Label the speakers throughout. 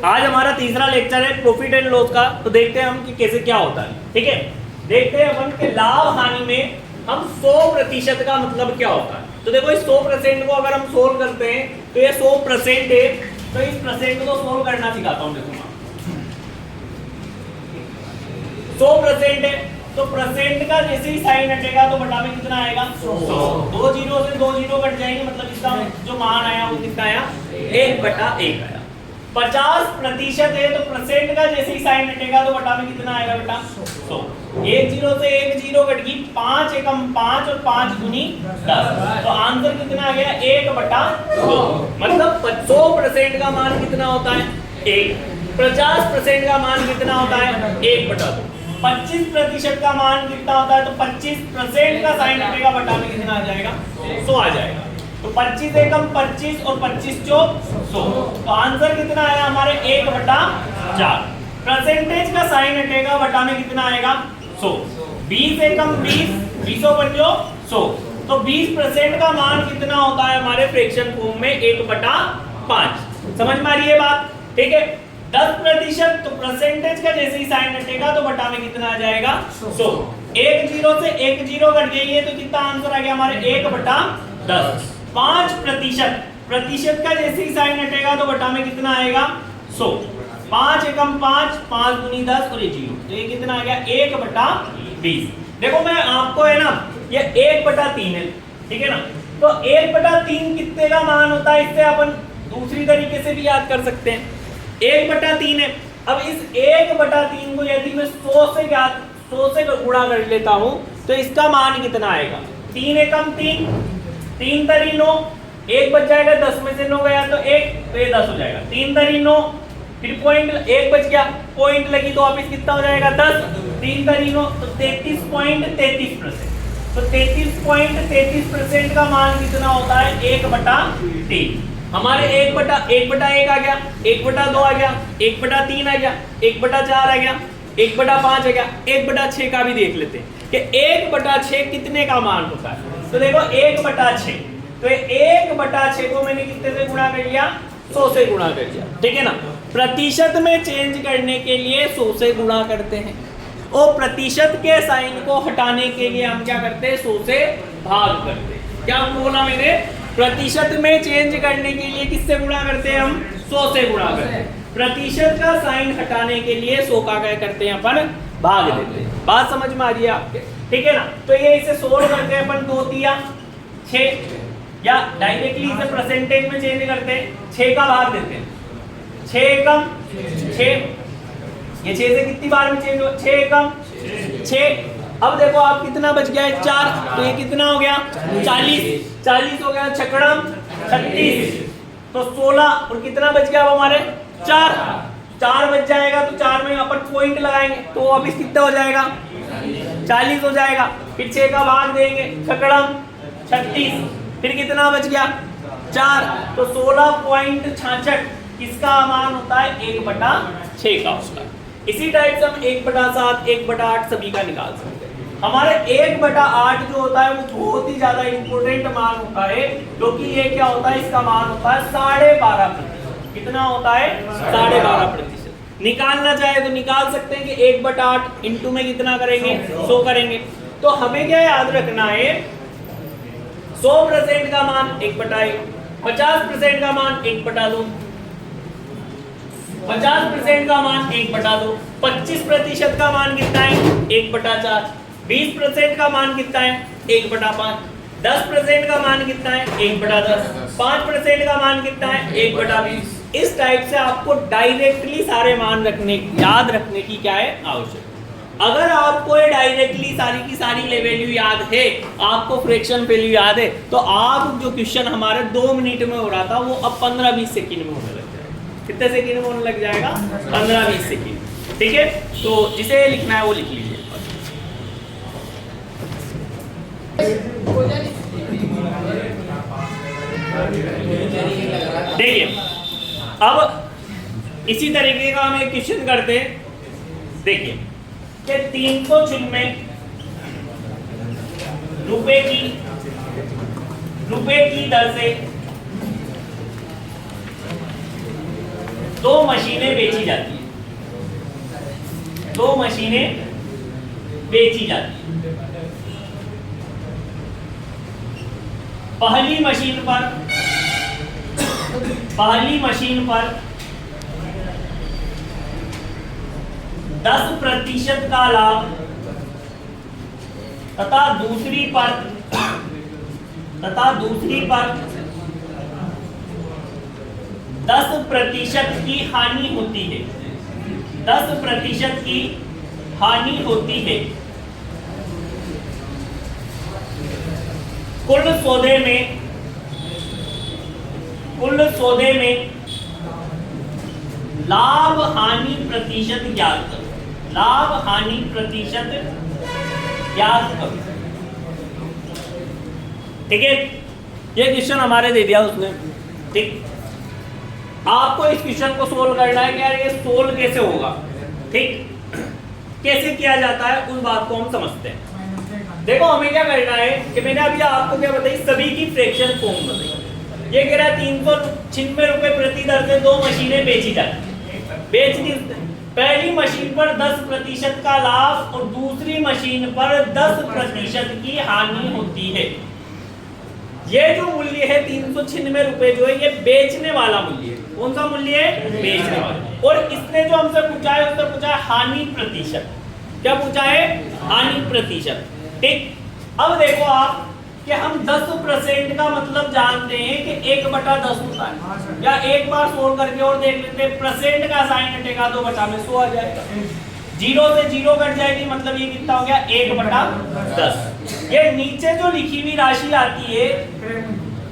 Speaker 1: आज हमारा तीसरा लेक्चर है प्रॉफिट एंड लॉस का। तो देखते हैं हम कि कैसे क्या होता है। ठीक है, देखते हैं अपन के लाभ हानि में हम 100% का मतलब क्या होता है। तो देखो इस 100% को अगर हम सोल्व करते हैं तो ये 100% है। तो इस परसेंट को सोल्व करना सिखाता हूँ। देखो 100% है तो परसेंट का जैसे ही साइन हटेगा तो बटा में कितना आएगा 100। 2 जीरो से 2 जीरो कट जाएंगे, मतलब इसका जो मान आया वो कितना आया 1/1 आया। 50% है तो परसेंट का जैसे ही साइन हटेगा तो बटा में कितना आएगा बेटा 100। 1 जीरो से 1 जीरो कट गई, 5 एकम 5 और 5 दूनी 10। तो आंसर कितना आ गया 1/2। मतलब 100% का मान कितना होता है 1। 50% का मान कितना होता है 1/2। 25% का मान कितना होता है तो 25% का साइन हटेगा बटा में कितना आ जाएगा 100 आ जाएगा। तो 25 एकम 25 और 25 चौक 100। तो आंसर कितना आया हमारे 1/4। परसेंटेज का साइन हटेगा बटा में कितना आएगा 100। 20 एकम 20, 20 पंजो 100। तो 20% का मान कितना होता है हमारे फ्रैक्शन फॉर्म में 1/5। समझ में आ रही है बात। ठीक है, 10% तो परसेंटेज का जैसे ही साइन हटेगा तो बटा में कितना आ जाएगा 100। 1 जीरो से 1 जीरो कट गई है तो कितना आंसर आ गया हमारे 1/10। 5% प्रतिशत का जैसे ही साइन हटेगा तो बटा में कितना आएगा 100। 5 एकम 5, 5 दूनी 10 और ये जीरो, तो ये कितना आ गया 1/20। देखो मैं आपको है ना ये 1/3 है, ठीक है ना। तो 1/3 कितने का मान होता है, इससे अपन दूसरी तरीके से भी याद कर सकते हैं। 1/3 है। अब इस 1/3 को यदि मैं 100 से गुणा कर लेता हूं तो इसका मान कितना आएगा 3 एकम 3, 3 तरी 9, 1 बच जाएगा, 10 में से 9 गया तो 1, तो ये 10 हो जाएगा। 3 तरी 9, फिर पॉइंट 1 बच गया, पॉइंट लगी तो वापस कितना हो जाएगा 10। 3 तरी 9 तो 33.33%। तो 33.33% का मान कितना होता है 1/3। हमारे 1/1 आ गया, 1/2 आ गया, 1/3 आ गया, 1/4 आ गया, 1/5 आ गया। 1/6 का भी देख लेते हैं कि 1/6 कितने का मान होता है। तो देखो 1/6, तो 1/6 को मैंने कितने से गुणा कर लिया 100 से गुणा कर लिया, ठीक है ना। प्रतिशत में चेंज करने के लिए 100 से गुणा करते हैं और प्रतिशत के साइन को हटाने के लिए हम क्या करते हैं 100 से भाग करते हैं। क्या बोला मैंने, प्रतिशत में चेंज करने के लिए किससे गुणा करते हैं हम 100 से गुणा करते हैं। प्रतिशत का साइन हटाने के लिए 100 का क्या करते हैं अपन भाग देते हैं। बात समझ में आ रही है आपके, ठीक है ना। तो ये इसे सोल्व करते हैं अपन 2 तिया 6, या डायरेक्टली इसे परसेंटेज में चेंज करते हैं 6 का भाग देते हैं। 6 एकम 6, ये 6 से कितनी बार में चेंज हो 6 एकम 6। अब देखो आप कितना बच गया है 4, तो ये कितना हो गया 40 हो गया, छकड़म 36, तो 16 और कितना बच गया अब हमारे 4 बच जाएगा। तो 4 में अपन पॉइंट लगाएंगे तो वापिस कितना हो जाएगा 40 हो जाएगा। फिर 6 का भाग देंगे, छकड़म 36, फिर कितना बच गया 4, तो 16.66 किसका मान होता है 1/6 का होता है। इसी टाइप से हम 1/7, 1/8 सभी का निकाल सकते हैं। हमारे 1/8 जो होता है वो बहुत ही ज्यादा इंपॉर्टेंट मान होता है, क्योंकि ये क्या होता है इसका मान होता है 12.5%। कितना होता है 12.5%। निकालना चाहे तो निकाल सकते हैं कि 1/8 इंटू में कितना करेंगे 100 करेंगे। तो हमें क्या याद रखना है 100% का मान 1/1, 50% का मान 1/2, 50% का मान 1/2, 25% का मान कितना है 1/4, 20% का मान कितना है 1/5, 10% का मान कितना है 1/10, 5% का मान कितना है 1/20। इस टाइप से आपको डायरेक्टली सारे मान याद रखने की क्या है आवश्यकता। अगर आपको ये डायरेक्टली सारी की सारी वैल्यू याद है, आपको फ्रैक्शन वैल्यू याद है, तो आप जो क्वेश्चन हमारे 2 मिनट में हो रहा था वो अब 15-20 सेकंड में होने लग जाएगा। कितने सेकंड में होने लग जाएगा 15-20 सेकंड, ठीक है। तो जिसे लिखना है वो लिख लीजिए। देखिए अब इसी तरीके का हम एक क्वेश्चन करते हैं। देखिए कि 396 रुपए की दर से 2 मशीनें बेची जाती है, 2 मशीनें बेची जाती है। पहली मशीन पर 10% का लाभ तथा दूसरी पर 10% की हानि होती है, 10% की हानि होती है। कुल सौदे में लाभ हानि प्रतिशत ज्ञात करो, लाभ हानि प्रतिशत ज्ञात करो। ठीक है, ये क्वेश्चन हमारे दे दिया उसने। ठीक, आपको इस क्वेश्चन को सोल्व करना है कि यार ये सोल्व कैसे होगा। ठीक, कैसे किया जाता है उस बात को हम समझते हैं। देखो हमें क्या करना है कि मैंने अभी आपको क्या बताई, सभी की फ्रैक्शन फॉर्म बताई। ये कह रहा है 396 रुपए प्रति दर से 2 मशीनें बेची जाती, बेच दी। पहली मशीन पर 10% का लाभ और दूसरी मशीन पर 10% की हानि होती है। ये जो मूल्य है 396 रुपए जो है ये बेचने वाला मूल्य है। कौन सा मूल्य है? बेचने वाला। और इसने जो हमसे पूछा है उसने पूछा है हानि प्रतिशत। क्या पूछा है? हानि प्रतिशत। ठीक, अब देखो आप कि हम 10% का मतलब जानते हैं कि 1/10 होता है, या एक बार सोल्व करके और देख लेते हैं। परसेंट का साइन हटेगा तो बटा में 100 आ जाएगा, 0 से 0 कट जाएगी, मतलब ये कितना हो गया 1/10। ये नीचे जो लिखी हुई राशि आती है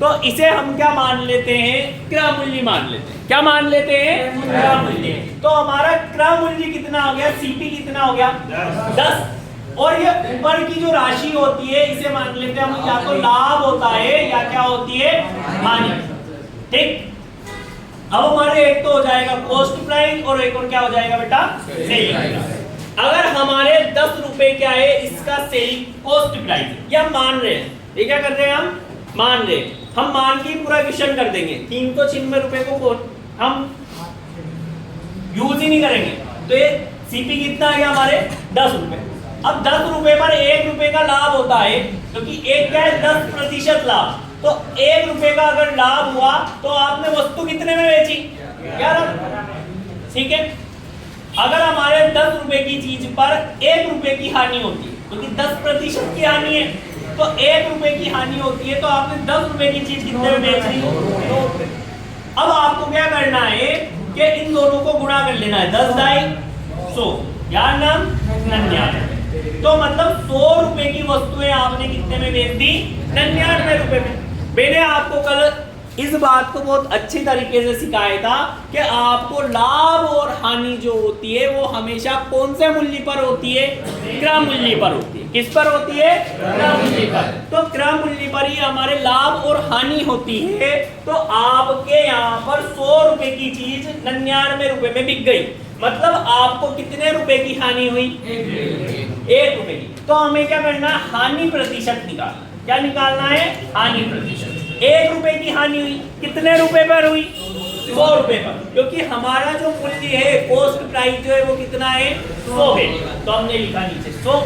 Speaker 1: तो इसे हम क्या मान लेते हैं? क्रय मूल्य मान लेते हैं। क्या मान लेते हैं? क्रय मूल्य। तो हमारा क्रय मूल्य कितना हो गया? सीपी कितना हो गया? 10। और ये ऊपर की जो राशि होती है इसे मान लेते हैं हम, या तो लाभ होता है या क्या होती है? हानि। ठीक, अब हमारे एक तो हो जाएगा कॉस्ट प्राइस और एक और क्या हो जाएगा बेटा? Selling price. अगर हमारे 10 रुपए क्या है इसका सेलिंग कॉस्ट प्राइस, ये हम मान रहे हैं। ये क्या कर रहे हैं? हम मान रहे हैं। हम मान के पूरा क्वेश्चन कर देंगे। 396 रुपए को हम यूज ही नहीं करेंगे। तो ये सीपी कितना है हमारे? 10 रुपए। अब 10 रुपए पर 1 रुपए का लाभ होता है, क्योंकि एक क्या है? 10% लाभ। तो 1 रुपए का अगर लाभ हुआ तो आपने वस्तु कितने में बेची? 11। ठीक है, अगर हमारे 10 रुपए की चीज पर 1 रुपए की हानि होती है, क्योंकि 10% की हानि है, तो 1 रुपए की हानि होती है, तो आपने 10 रुपए की चीज कितने में बेच ली? 2 रुपए। अब आपको क्या करना है कि इन दोनों को गुणा कर लेना है। 10 दाई 100, यार नाम 99। तो मतलब 100 रुपए की वस्तुएं आपने कितने में बेच दी? 99 रुपए में। मैंने आपको कल इस बात को बहुत अच्छी तरीके से सिखाया था कि आपको लाभ और हानि जो होती है वो हमेशा कौन से मूल्य पर होती है? क्रय मूल्य पर होती है। किस पर होती है? क्रय मूल्य पर। तो क्रय मूल्य पर ही हमारे लाभ और हानि होती है। तो आपके यहाँ पर 100 रुपए की चीज 99 रुपए में बिक गई, मतलब आपको कितने रुपए की हानि हुई? 1 रुपए की। तो हमें क्या करना? हानि प्रतिशत निकालना। क्या निकालना है? हानि प्रतिशत। 1 रुपए की हानि हुई, कितने रुपए पर हुई? 100 रुपए पर, क्योंकि हमारा जो मूल्य है कॉस्ट प्राइस जो है वो कितना है? 100 है। तो हमने लिखा नीचे 100।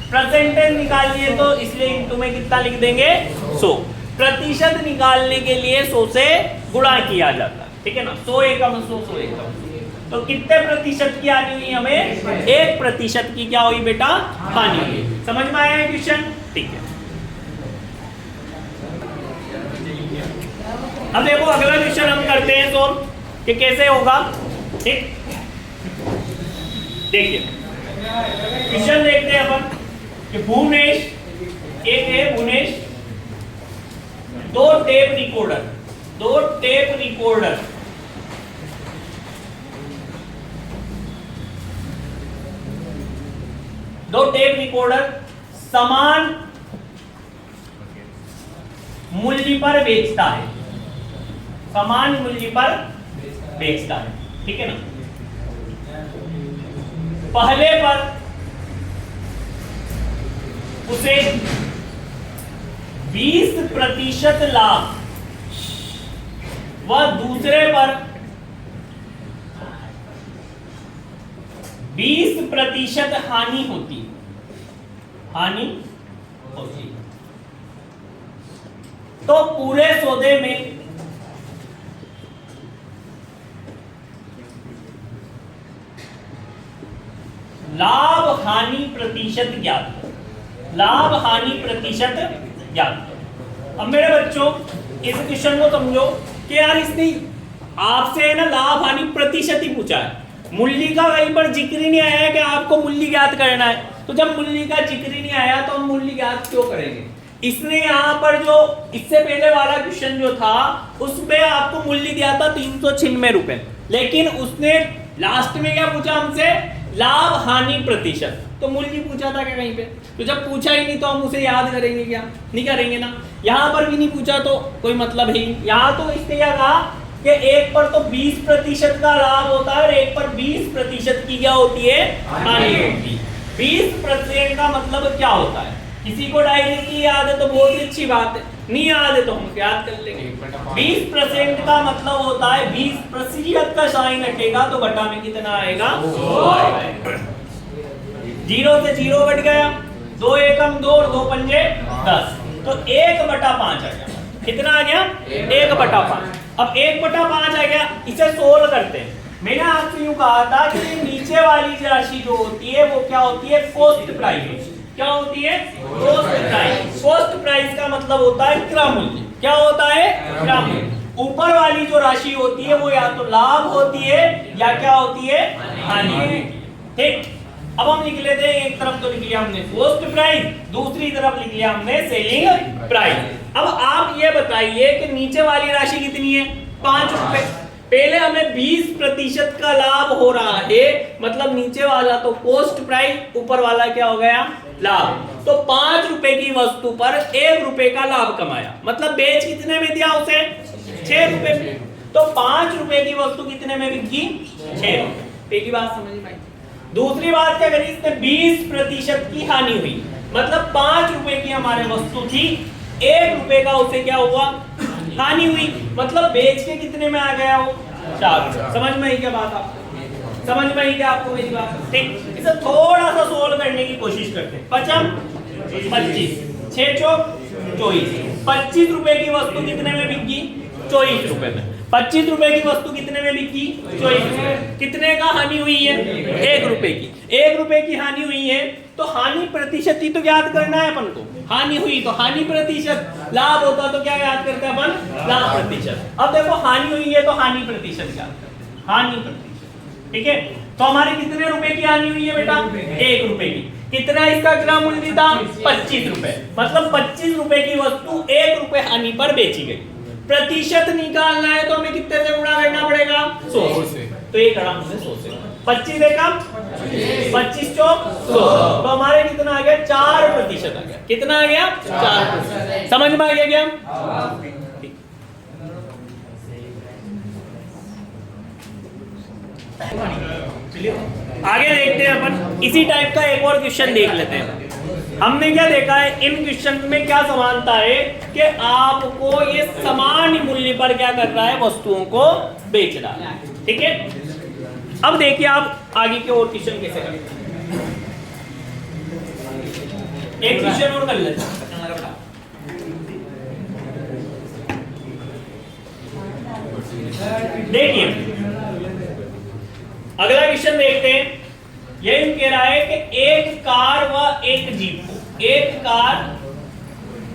Speaker 1: परसेंटेज निकालनी है तो इसलिए इनटू में कितना लिख देंगे? 100। प्रतिशत निकालने के लिए 100 से गुणा किया जाता है। ठीक है ना? 100 एकम 100, 100 एकम। तो कितने प्रतिशत की हानि हुई हमें? 1% की क्या हुई बेटा? हानि हुई। समझ में आया क्वेश्चन? ठीक है। अब देखो अगला क्वेश्चन हम करते हैं सोल्व कि कैसे होगा। ठीक, देखिए क्वेश्चन देखते हैं अपन कि भुवनेश, एक है Bhuvnesh, 2 tape recorder, 2 tape recorder समान मूल्य पर बेचता है, समान मूल्य पर बेचता है। ठीक है ना? पहले पर उसे 20% लाभ व दूसरे पर 20% हानि होती है, हानि होती है। तो पूरे सौदे में लाभ हानि प्रतिशत ज्ञात करो, लाभ हानि प्रतिशत ज्ञात करो। अब मेरे बच्चों इस क्वेश्चन को समझो कि यार इसने आपसे है ना लाभ हानि प्रतिशत ही पूछा है, मूल्य का कहीं पर जिक्र ही नहीं आया है कि आपको मूल्य ज्ञात करना है। तो जब मूल्य का जिक्र ही नहीं आया तो हम मूल्य ज्ञात क्यों करेंगे? इसने यहाँ पर जो इससे पहले वाला क्वेश्चन जो था उसमें आपको मूल्य दिया था 396 रुपए, लेकिन उसने लास्ट में क्या पूछा हमसे? लाभ हानि प्रतिशत। तो मूल्य पूछा था क्या कहीं पे? तो जब पूछा ही नहीं तो हम उसे याद करेंगे क्या? नहीं करेंगे ना। यहाँ पर भी नहीं पूछा तो कोई मतलब है ही। यहाँ तो इसने क्या कहा कि एक पर तो 20% का लाभ होता है और एक पर 20% की क्या होती है? हानि होती है। 20% का मतलब क्या होता है? किसी को डायरेक्टली याद है तो बहुत ही अच्छी बात है, नहीं याद है तो हम याद कर लेंगे। 20% का मतलब होता है 20% का साइन हटेगा तो घटा में कितना आएगा? 0 से 0 घट गया, 2 एकम 2 और 2 पंजे 10, तो 1/5 आ गया। कितना आ गया? 1/5। अब 1/5 आ गया, इसे सोल्व करते हैं। मैंने आपसे यूं कहा था कि नीचे वाली राशि जो होती है वो क्या होती है? Cost price. क्या होती है? Cost price. कॉस्ट प्राइस का मतलब होता है क्रय मूल्य। क्या होता है? क्रय मूल्य। ऊपर वाली जो राशि होती है वो या तो लाभ होती है या क्या होती है? हानि होती है। ठीक, अब हम लिख लेते हैं, एक तरफ तो लिख लिया हमने कॉस्ट प्राइस, दूसरी तरफ लिख लिया हमने सेलिंग प्राइस। अब आप ये बताइए कि नीचे वाली राशि कितनी है? 5 रुपए। पहले हमें 20% का लाभ हो रहा है, मतलब नीचे वाला तो कॉस्ट प्राइस, ऊपर वाला क्या हो गया? लाभ। तो 5 रुपए की वस्तु पर 1 रुपए का लाभ कमाया, मतलब बेच कितने में दिया उसे? 6 रुपए में। तो 5 रुपए की वस्तु कितने में बिकी? 6 रुपए। पहली बात समझ में आई। दूसरी बात क्या करी इसने? 20% की हानि हुई, मतलब 5 रुपए की हमारे वस्तु थी, 1 रुपए का उसे क्या हुआ? हानि हुई, मतलब बेच के कितने में आ गया वो? 4 रुपए। समझ में आई क्या बात? आपको समझ में आई क्या आपको मेरी बात? ठीक, इसे थोड़ा सा सोल्व करने की कोशिश करते हैं। 5 25, 6 चौक 24, 25 रुपए की वस्तु कितने में बिकी? 24 रुपए में। 25 रुपए की वस्तु कितने में बिकी? 24 रुपए। कितने का हानि हुई है? 1 रुपए की। 1 रुपए की हानि हुई है तो हानि प्रतिशत ही तो याद करना है अपन को। हानि हुई तो हानि प्रतिशत, लाभ होता तो क्या याद करते हैं अपन? लाभ प्रतिशत। अब देखो हानि हुई है तो हानि प्रतिशत याद करते, हानि प्रतिशत। ठीक है, तो हमारे कितने रुपए की हानि हुई है बेटा? 1 रुपए की। कितना इसका क्रय मूल्य था? 25 रुपए, मतलब 25 रुपए की वस्तु 1 रुपए हानि पर बेची गई। प्रतिशत निकालना है तो हमें कितने से गुणा करना पड़ेगा? 100 से। तो ये करा हमने 100 से। 25 एकम 25 चौक 100, तो हमारे कितना आ गया? 4% आ गया। कितना आ गया? 4%। समझ में आ गया क्या? चलिए आगे देखते हैं अपन। इसी टाइप का एक और क्वेश्चन देख लेते हैं। हमने क्या देखा है इन क्वेश्चन में? क्या समानता है कि आपको ये समान मूल्य पर क्या कर रहा है? वस्तुओं को बेच रहा है। ठीक है, अब देखिए आप आगे के और क्वेश्चन कैसे करेंगे। एक क्वेश्चन और कर लेते हैं। देखिए अगला क्वेश्चन देखते हैं। यही कह रहा है कि एक कार व एक जीप को, एक कार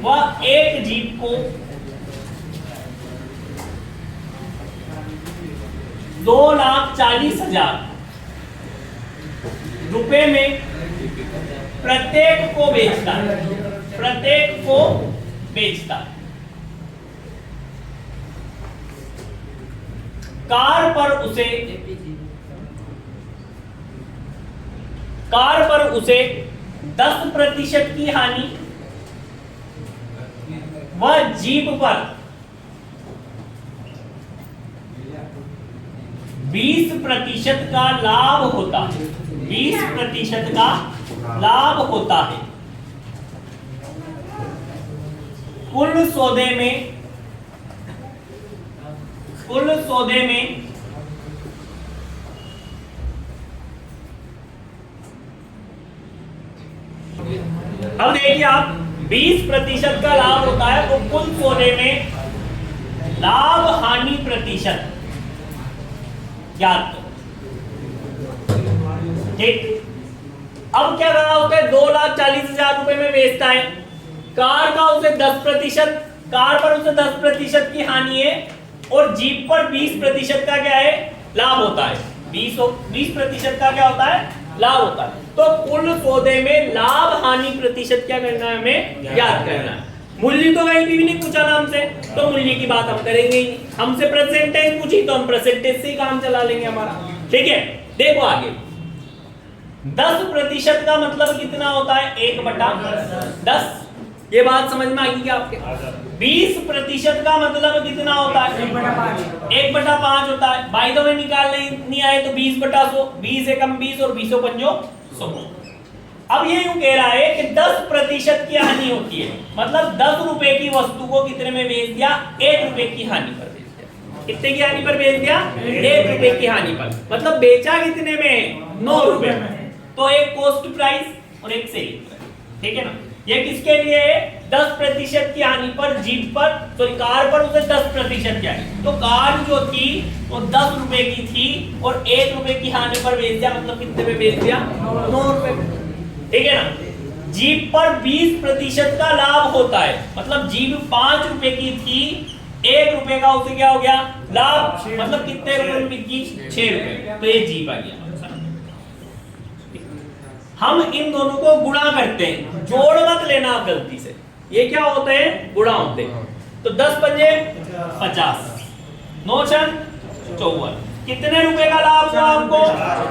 Speaker 1: व एक जीप को 2,40,000 रुपए में प्रत्येक को बेचता है, प्रत्येक को बेचता है। कार पर उसे 10% की हानि व जीप पर 20% का लाभ होता है, 20% का लाभ होता है। कुल सौदे में देखिए आप 20% का लाभ होता है तो कुल सौदे में लाभ हानि प्रतिशत याद करो, ठीक। अब क्या करा होता है, 2,40,000 रुपए में बेचता है, कार का उसे 10%, कार पर उसे 10% की हानि है और जीप पर 20% का क्या है, लाभ होता है। 20% का क्या होता है, लाभ होता है। तो कुल सौदे में लाभ हानि प्रतिशत क्या करना है, हमें याद करना है। मूल्य तो कहीं भी नहीं पूछा ना हमसे, तो मूल्य की बात हम करेंगे ही नहीं। हमसे परसेंटेज पूछी तो हम परसेंटेज से ही काम चला लेंगे हमारा, ठीक है। देखो आगे 10% का मतलब कितना होता है, 1/10। ये बात समझ में आ गई क्या आपके? 20% का मतलब कितना होता है, 1/5 होता है। बाय द वे निकालने नहीं आए तो 20/100, 20 एकम 20 और 20 पंजो 100। अब ये यूं कह रहा है कि 10% की हानि होती है, मतलब 10 रुपए की वस्तु को कितने में बेच दिया, 1 रुपए की हानि पर बेच दिया। कितने की हानि पर बेच दिया, 1 रुपए की हानि पर, मतलब बेचा कितने में, 9 रुपए में। तो एक कॉस्ट प्राइस और एक सेलिंग प्राइस, ठीक है ना। ये किसके लिए है, 10% की हानि पर जीप पर, तो कार पर उसे 10% की हानि, तो कार जो थी वो 10 रुपए की थी और 1 रुपए की हानि पर बेच दिया, मतलब कितने में बेच दिया, 9 रुपए में, ठीक है ना। जीप पर 20% का लाभ होता है, मतलब जीप 5 रुपए की थी, 1 रुपए का उसे क्या हो गया, लाभ, मतलब कितने रुपए में बिकी, 6 रुपए, तो ये जीप आ गया। हम इन दोनों को गुणा करते हैं, जोड़ मत लेना आप गलती से, ये क्या होते हैं, गुणा होते हैं। तो 10 पंजे 50, 9 छन 54, कितने रुपए का लाभ हुआ आपको,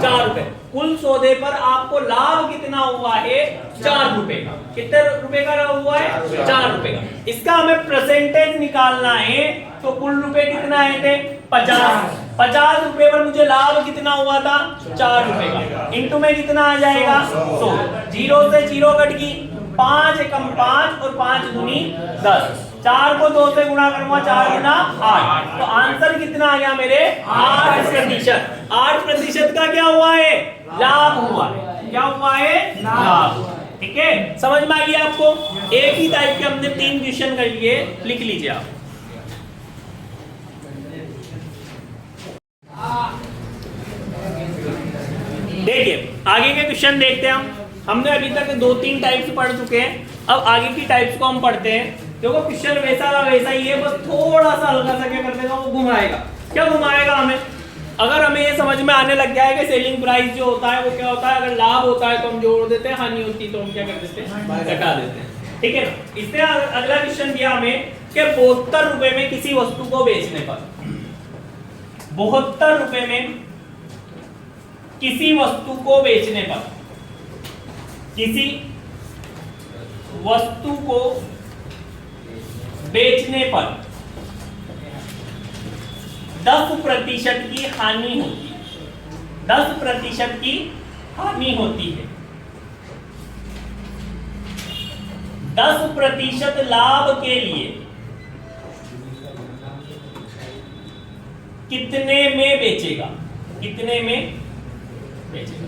Speaker 1: 4 रुपए। कुल सौदे पर आपको लाभ कितना हुआ है, 4 रुपए का। कितने रुपए का लाभ हुआ है, 4 रुपए का। इसका हमें परसेंटेज निकालना है, तो कुल रुपए कितना आए थे, 50 रुपए पर मुझे लाभ कितना हुआ था, 4 रुपए का। इंटू में कितना आ जाएगा, 100। 0 से 0 कट गई, 5 एकम 5 और 5 दूनी 10। 4 को 2 से गुणा करूंगा, 4 गुना 8, तो आंसर कितना आ गया मेरे, 8%। 8% का क्या हुआ है, लाभ हुआ है। क्या हुआ है, लाभ, ठीक है। समझ में आ गया आपको? एक ही टाइप के हमने 3 क्वेश्चन कर लिए, लिख लीजिए आप। देखिए आगे के क्वेश्चन देखते हैं हम। हमने अभी तक 2-3 टाइप्स पढ़ चुके हैं, अब आगे की टाइप्स को हम पढ़ते हैं। देखो क्वेश्चन वैसा का वैसा ही है, बस थोड़ा सा हल्का सा क्या कर देगा, वो घुमाएगा। क्या घुमाएगा हमें, अगर हमें ये समझ में आने लग गया है कि सेलिंग प्राइस जो होता है वो क्या होता है, अगर लाभ होता है तो हम जोड़ देते हैं, हानि होती है तो हम क्या कर देते हैं, घटा देते हैं, ठीक है ना। इससे अगला क्वेश्चन दिया हमें कि 72 रुपए में किसी वस्तु को बेचने पर, 72 रुपए में किसी वस्तु को बेचने पर, किसी वस्तु को बेचने पर 10% की हानि होती है, 10% की हानि होती है। 10% लाभ के लिए कितने में बेचेगा, कितने में बेचेगा,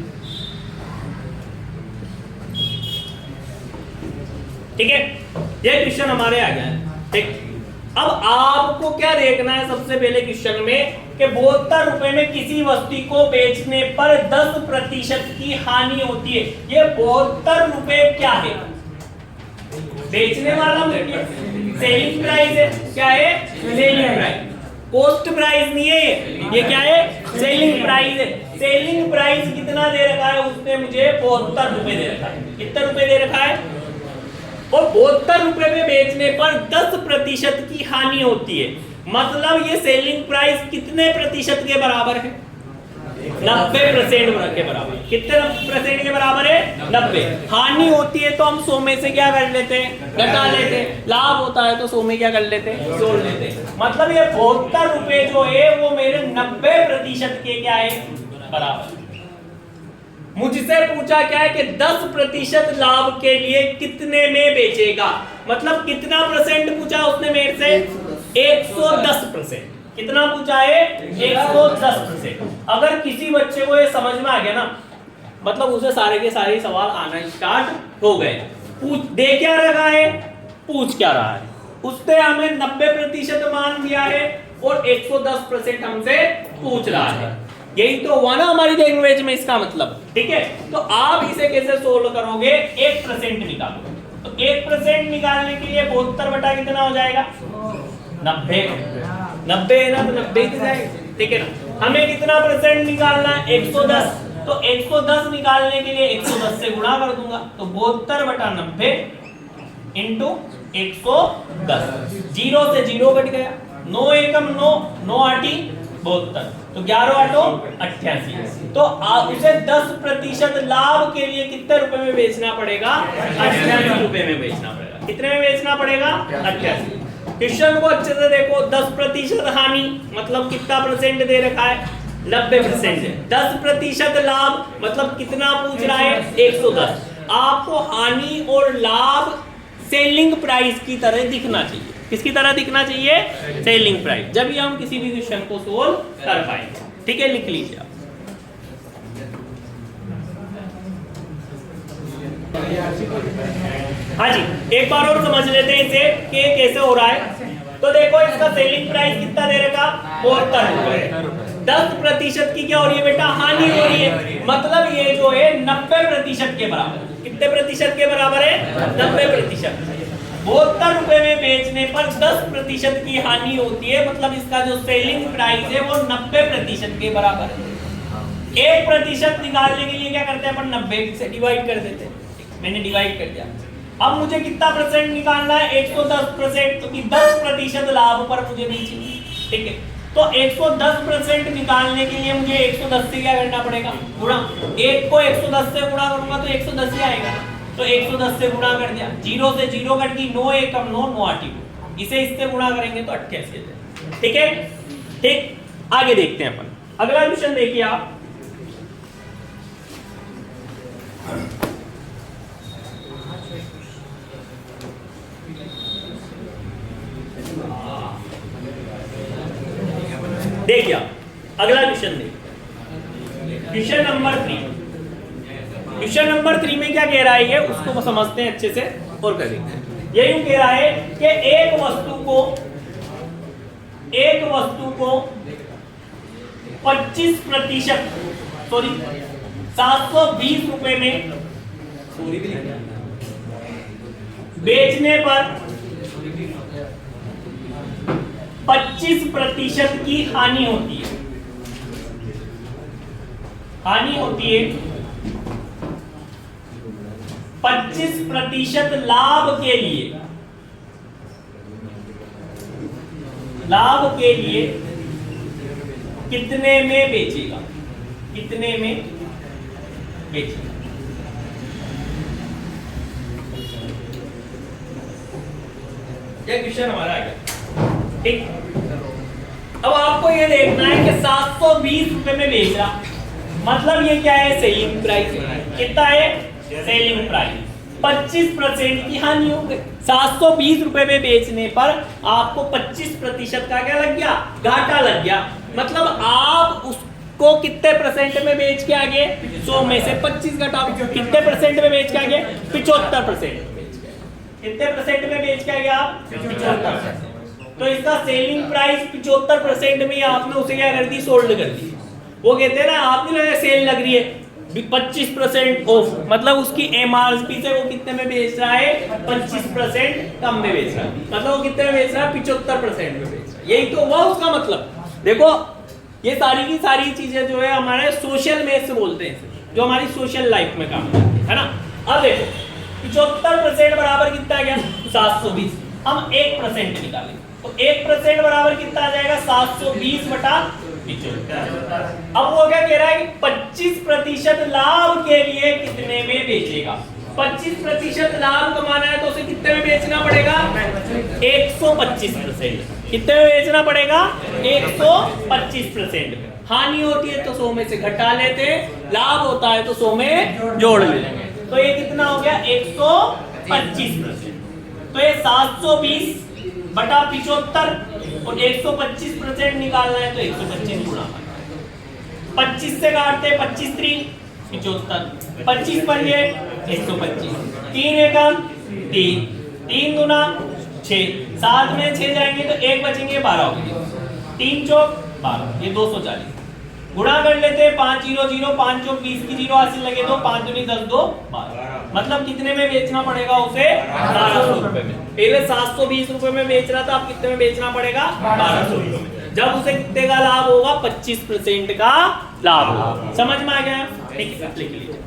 Speaker 1: ठीक है। ये क्वेश्चन हमारे आ गया है, ठीक। अब आपको क्या देखना है सबसे पहले क्वेश्चन में कि 72 रुपए में किसी वस्तु को बेचने पर 10% की हानि होती है। ये 72 रुपए क्या है, बेचने वाला मूल्य, सेलिंग प्राइस है। क्या है, सेलिंग प्राइस, कॉस्ट प्राइस नहीं है ये क्या है, सेलिंग प्राइस है। सेलिंग प्राइस कितना दे रखा है उसने मुझे, 72 रुपए दे रखा है। कितने रुपए दे रखा है, और 72 रुपए में बेचने पर 10% की हानि होती है, मतलब ये सेलिंग प्राइस कितने प्रतिशत के बराबर है, 90% के बराबर। कितने % के बराबर है, 90। हानि होती है तो हम 100 में से क्या कर लेते हैं, घटा लेते हैं। लाभ होता है तो 100 में क्या कर लेते हैं, जोड़ लेते हैं। मतलब ये 72 रुपए जो है वो मेरे 90% के क्या है, बराबर। मुझसे पूछा क्या है कि 10% लाभ के लिए कितने में बेचेगा, मतलब कितना % पूछा उसने मेरे से, 110%। कितना पूछा है, 110%। अगर किसी बच्चे को ये समझ में आ गया ना, मतलब उसे सारे के सारे सवाल आना स्टार्ट हो गए। पूछ दे क्या रखा है, पूछ क्या रहा है, उसने हमें 90% मान दिया है और 110% हमसे पूछ रहा है। यही तो हुआ ना हमारी लैंग्वेज में इसका मतलब, ठीक है। तो आप इसे कैसे सोल्व करोगे, 1% निकालो। तो 1% निकालने के लिए 72 बटा कितना हो जाएगा, 90 है ना, तो 90 ही जाएगा, ठीक है ना। हमें कितना परसेंट निकालना है, 110, तो 110 निकालने के लिए 110 से गुणा कर दूंगा, तो 72 बटा 90 इंटू 110, 0 से 0 कट गया, 9 एकम 9, 9 आठी 72, तो 11 आठो 88। तो उसे 10% लाभ के लिए कितने रुपए में बेचना पड़ेगा, 88 रुपए में बेचना पड़ेगा। कितने में बेचना पड़ेगा, 88। क्वेश्चन को अच्छे से देखो, 10% हानि मतलब कितना परसेंट दे रखा है, 90%। 10% लाभ मतलब कितना पूछ रहा है, 110। आपको हानि और लाभ सेलिंग प्राइस की तरह दिखना चाहिए। किसकी तरह दिखना चाहिए, सेलिंग प्राइस, जब भी हम किसी भी क्वेश्चन को सोल्व कर पाएंगे, ठीक है। लिख लीजिए आप। हाँ जी, एक बार और समझ लेते हैं इसे कि कैसे हो रहा है। तो देखो इसका सेलिंग प्राइस कितना दे रखा, 72 रुपए। 10% की क्या हो रही है बेटा, हानि हो रही है, मतलब ये जो है 90% के बराबर। कितने प्रतिशत के बराबर है, 90%। 72 रुपए में बेचने पर 10% की हानि होती है, मतलब इसका जो सेलिंग प्राइस है वो 90% के बराबर है। 1% निकालने के लिए क्या करते हैं अपन, 90 से डिवाइड कर देते हैं। मैंने डिवाइड कर दिया। अब मुझे कितना परसेंट निकालना है, 110%, क्योंकि 10% लाभ पर मुझे बेचनी, ठीक है। तो 110% निकालने के लिए मुझे 110 से क्या करना पड़ेगा, गुणा। 1 को 110 से गुणा करूंगा तो 110 ही आएगा, तो 110 से गुणा कर दिया, 0 से 0 कट गई, 9 एकम 9, 9 आठी, इसे इससे गुणा करेंगे तो 88, ठीक है। ठीक, आगे देखते हैं अपन। अगला क्वेश्चन देखिए आप। देखिए अगला क्वेश्चन देखिए, क्वेश्चन नंबर 3। क्वेश्चन नंबर 3 में क्या कह रहा है, ये उसको समझते हैं अच्छे से और करेंगे। ये यूं कह रहा है कि एक वस्तु को 25%, सॉरी 720 रुपए में बेचने पर 25% की हानि होती है। हानि होती है 25% लाभ के लिए, लाभ के लिए कितने में बेचेगा, कितने में बेचेगा। यह क्वेश्चन हमारा आ गया, ठीक। अब आपको ये देखना है कि 720 रुपए में बेच रहा, मतलब ये क्या है, सेलिंग प्राइस। कितना है, सेलिंग प्राइस। 25% की हानि हो गई। 720 रुपए में बेचने पर आपको 25% का क्या लग गया, घाटा लग गया। मतलब आप उसको कितने परसेंट में बेच के आगे, 100 में से 25 घटाओ, कितने परसेंट में बेच के आगे, 75%। कितने परसेंट में बेच के आगे आप, 75%। तो इसका सेलिंग प्राइस 75% में आपने उसे क्या कर दी, सोल्ड कर दी। वो कहते हैं ना, आपने लगा सेल लग रही है 25% ऑफ, मतलब उसकी एमआरपी से वो कितने में बेच रहा है, 25% कम में बेच रहा है, मतलब वो कितने में बेच रहा है, 75% में बेच रहा है। यही तो हुआ उसका मतलब। देखो ये सारी की सारी चीजें जो है हमारे सोशल मेथ्स बोलते हैं, जो हमारी सोशल लाइफ में काम करती है ना। अब देखो 75% बराबर कितना आ गया, 720। हम 1% निकालेंगे तो 1% बराबर कितना आ जाएगा, 720 बटा 75। अब वो क्या कह रहा है कि 25% लाभ के लिए कितने में बेचेगा। 25% लाभ कमाना है तो उसे कितने में बेचना पड़ेगा, 125%। कितने में बेचना पड़ेगा, 125%। हानि होती है तो 100 में से घटा लेते हैं, लाभ होता है तो 100 में जोड़ लेंगे, तो ये कितना हो गया, 125%। तो ये 720 बटा 75 और 125% निकालना है तो 125 गुणा 25 से काटते 25 3 75, 25 पर ये 125, 3 एकम 3 3 दूना 6, 7 में 6 जाएंगे तो 1 बचेंगे, 12 हो गए, 3 चौक 12, ये 240। गुणा कर लेते हैं 5 0 0, 5 चौक 20 की 0 हासिल लगे तो 5 दूनी 10 2 12, मतलब कितने में बेचना पड़ेगा उसे? 1200 रुपए में। पहले 720 रुपए में बेच रहा था, अब कितने में बेचना पड़ेगा? 1200 रुपए में। जब उसे कितने का लाभ होगा? 25% का लाभ होगा। समझ में आ गया? ठीक है, लिख लीजिए।